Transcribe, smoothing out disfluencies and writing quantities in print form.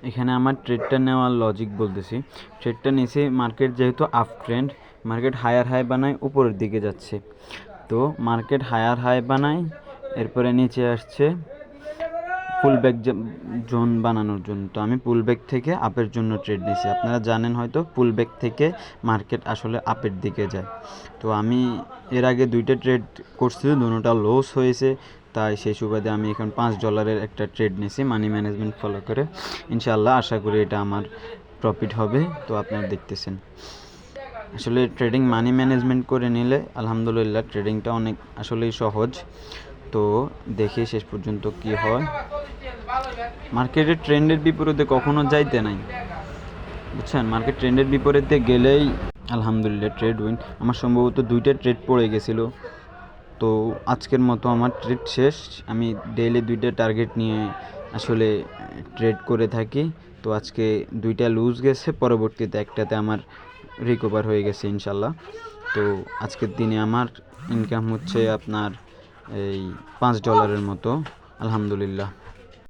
এখানে আমার ট্রেডটা নেওয়ার লজিক বলতেছি। ট্রেডটা নিয়েছি, মার্কেট যেহেতু up trend, market higher high বানায় উপরের দিকে যাচ্ছে, তো মার্কেট হায়ার হাই বানায় এরপরে নিচে আসছে পুল ব্যাক জোন বানানোর জন্য। তো আমি পুল ব্যাক থেকে আপের জন্য ট্রেড নিয়েছি। আপনারা জানেন হয়তো পুল ব্যাক থেকে মার্কেট আসলে আপের দিকে যায়। তো আমি এর আগে 2টা ট্রেড করছি, দুটোটা লস হয়েছে, তাই সেই সুবাদে আমি এখন $5 একটা ট্রেড নিয়েছি মানি ম্যানেজমেন্ট ফলো করে। ইনশাআল্লাহ আশা করি এটা আমার প্রফিট হবে। তো আপনারা দেখতেছেন আসলে ট্রেডিং মানি ম্যানেজমেন্ট করে নিলে আলহামদুলিল্লাহ ট্রেডিংটা অনেক আসলেই সহজ। তো দেখি শেষ পর্যন্ত কি হয়। মার্কেটের ট্রেন্ডের বিপরীতে কখনো যাইতে নাই, বুঝছেন। মার্কেট ট্রেন্ডের বিপরীতে গেলেই আলহামদুলিল্লাহ ট্রেড উইন। আমার সম্ভবত 2টা ট্রেড পড়ে গেছিলো, তো আজকের মতো আমার ট্রেড শেষ। আমি ডেইলি 2টা টার্গেট নিয়ে আসলে ট্রেড করে থাকি। তো আজকে 2টা লুজ গেছে, পরবর্তীতে একটাতে আমার রিকভার হয়ে গেছে ইনশাল্লাহ। তো আজকের দিনে আমার ইনকাম হচ্ছে আপনার এই $5 মতো, আলহামদুলিল্লাহ।